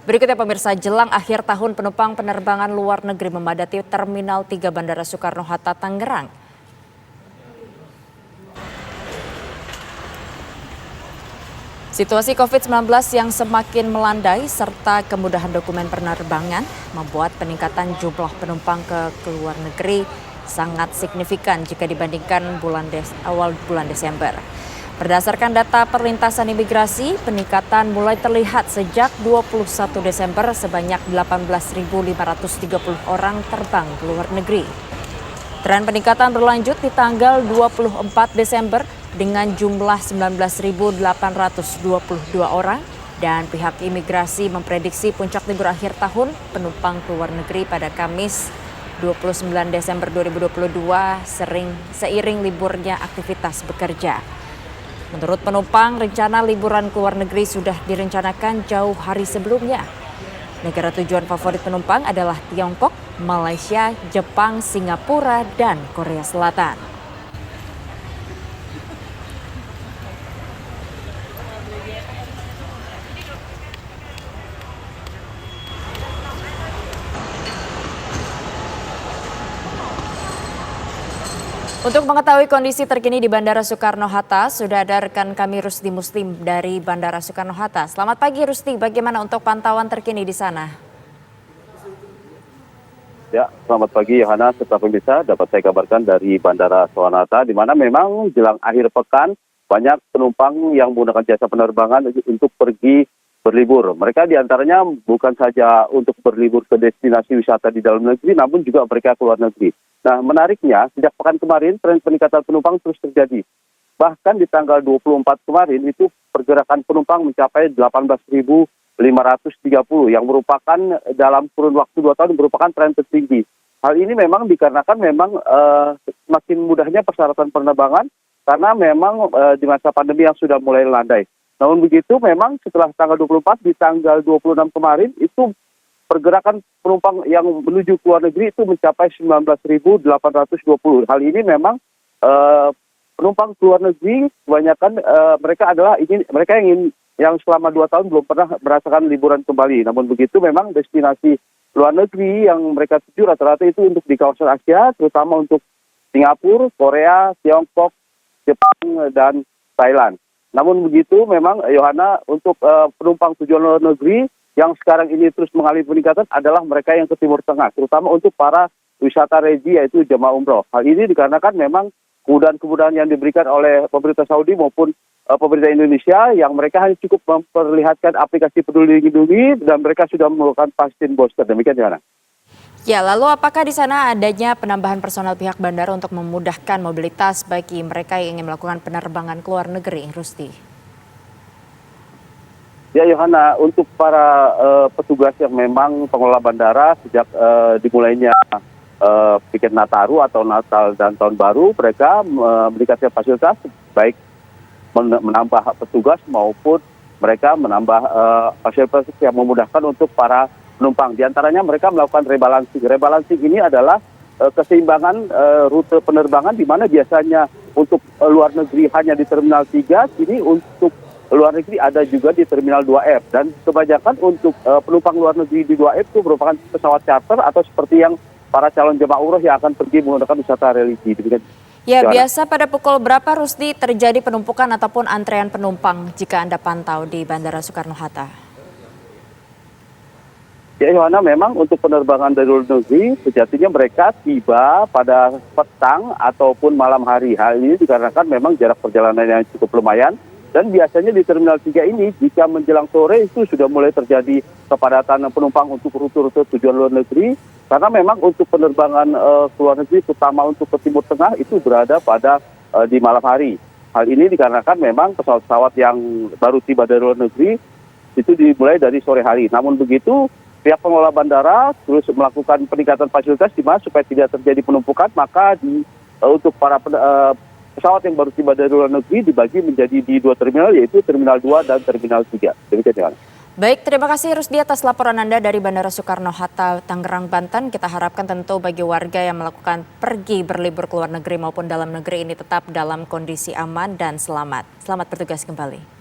Berikutnya pemirsa, jelang akhir tahun penumpang penerbangan luar negeri memadati Terminal 3 Bandara Soekarno-Hatta, Tangerang. Situasi COVID-19 yang semakin melandai serta kemudahan dokumen penerbangan membuat peningkatan jumlah penumpang ke luar negeri sangat signifikan jika dibandingkan awal bulan Desember. Berdasarkan data perlintasan imigrasi, peningkatan mulai terlihat sejak 21 Desember sebanyak 18.530 orang terbang ke luar negeri. Tren peningkatan berlanjut di tanggal 24 Desember dengan jumlah 19.822 orang dan pihak imigrasi memprediksi puncak libur akhir tahun penumpang ke luar negeri pada Kamis 29 Desember 2022 seiring liburnya aktivitas bekerja. Menurut penumpang, rencana liburan ke luar negeri sudah direncanakan jauh hari sebelumnya. Negara tujuan favorit penumpang adalah Tiongkok, Malaysia, Jepang, Singapura, dan Korea Selatan. Untuk mengetahui kondisi terkini di Bandara Soekarno-Hatta, sudah ada rekan kami Rusdi Muslim dari Bandara Soekarno-Hatta. Selamat pagi Rusdi, bagaimana untuk pantauan terkini di sana? Ya, selamat pagi Yohana, serta pemirsa dapat saya kabarkan dari Bandara Soekarno-Hatta, di mana memang jelang akhir pekan banyak penumpang yang menggunakan jasa penerbangan untuk pergi berlibur. Mereka diantaranya bukan saja untuk berlibur ke destinasi wisata di dalam negeri, namun juga mereka ke luar negeri. Nah, menariknya, sejak pekan kemarin, tren peningkatan penumpang terus terjadi. Bahkan di tanggal 24 kemarin, itu pergerakan penumpang mencapai 18.530, yang merupakan dalam kurun waktu 2 tahun merupakan tren tertinggi. Hal ini memang dikarenakan memang semakin mudahnya persyaratan penerbangan, karena memang di masa pandemi yang sudah mulai landai. Namun begitu, memang setelah tanggal 24, di tanggal 26 kemarin, itu pergerakan penumpang yang menuju ke luar negeri itu mencapai 19.820. Hal ini memang penumpang ke luar negeri kebanyakan mereka yang selama 2 tahun belum pernah merasakan liburan kembali. Namun begitu memang destinasi luar negeri yang mereka tuju rata-rata itu untuk di kawasan Asia, terutama untuk Singapura, Korea, Tiongkok, Jepang, dan Thailand. Namun begitu memang Yohana, untuk penumpang tujuan luar negeri yang sekarang ini terus mengalami peningkatan adalah mereka yang ke Timur Tengah, terutama untuk para wisata religi yaitu jemaah umroh. Hal ini dikarenakan memang kemudahan-kemudahan yang diberikan oleh pemerintah Saudi maupun pemerintah Indonesia, yang mereka hanya cukup memperlihatkan aplikasi Peduli Lindungi dan mereka sudah melakukan vaksin booster. Demikian, Johanna. Ya, lalu apakah di sana adanya penambahan personal pihak bandara untuk memudahkan mobilitas bagi mereka yang ingin melakukan penerbangan ke luar negeri, Rusdi? Ya, Yohana, untuk para petugas yang memang pengelola bandara sejak dimulainya pikir Nataru atau Natal dan Tahun Baru, mereka meningkatkan fasilitas baik menambah petugas maupun mereka menambah fasilitas yang memudahkan untuk para penumpang. Di antaranya mereka melakukan rebalancing. Rebalancing ini adalah keseimbangan rute penerbangan, di mana biasanya untuk luar negeri hanya di Terminal 3, kini untuk luar negeri ada juga di Terminal 2F, dan kebanyakan untuk penumpang luar negeri di 2F itu merupakan pesawat charter atau seperti yang para calon jemaah umroh yang akan pergi menggunakan wisata religi. Ya, biasa pada pukul berapa Rusdi terjadi penumpukan ataupun antrean penumpang jika Anda pantau di Bandara Soekarno-Hatta? Ya, Yohana, memang untuk penerbangan dari luar negeri sejatinya mereka tiba pada petang ataupun malam hari. Hal ini dikarenakan memang jarak perjalanan yang cukup lumayan. Dan biasanya di Terminal 3 ini jika menjelang sore itu sudah mulai terjadi kepadatan penumpang untuk rute-rute tujuan luar negeri. Karena memang untuk penerbangan ke luar negeri, terutama untuk ke Timur Tengah, itu berada pada di malam hari. Hal ini dikarenakan memang pesawat-pesawat yang baru tiba dari luar negeri itu dimulai dari sore hari. Namun begitu, pihak pengelola bandara terus melakukan peningkatan fasilitas di mana supaya tidak terjadi penumpukan, maka untuk para pesawat yang baru tiba dari luar negeri dibagi menjadi di 2 terminal, yaitu Terminal 2 dan Terminal 3. Demikian. Baik, terima kasih Rusdi atas laporan Anda dari Bandara Soekarno-Hatta, Tangerang, Banten. Kita harapkan tentu bagi warga yang melakukan pergi berlibur ke luar negeri maupun dalam negeri ini tetap dalam kondisi aman dan selamat. Selamat bertugas kembali.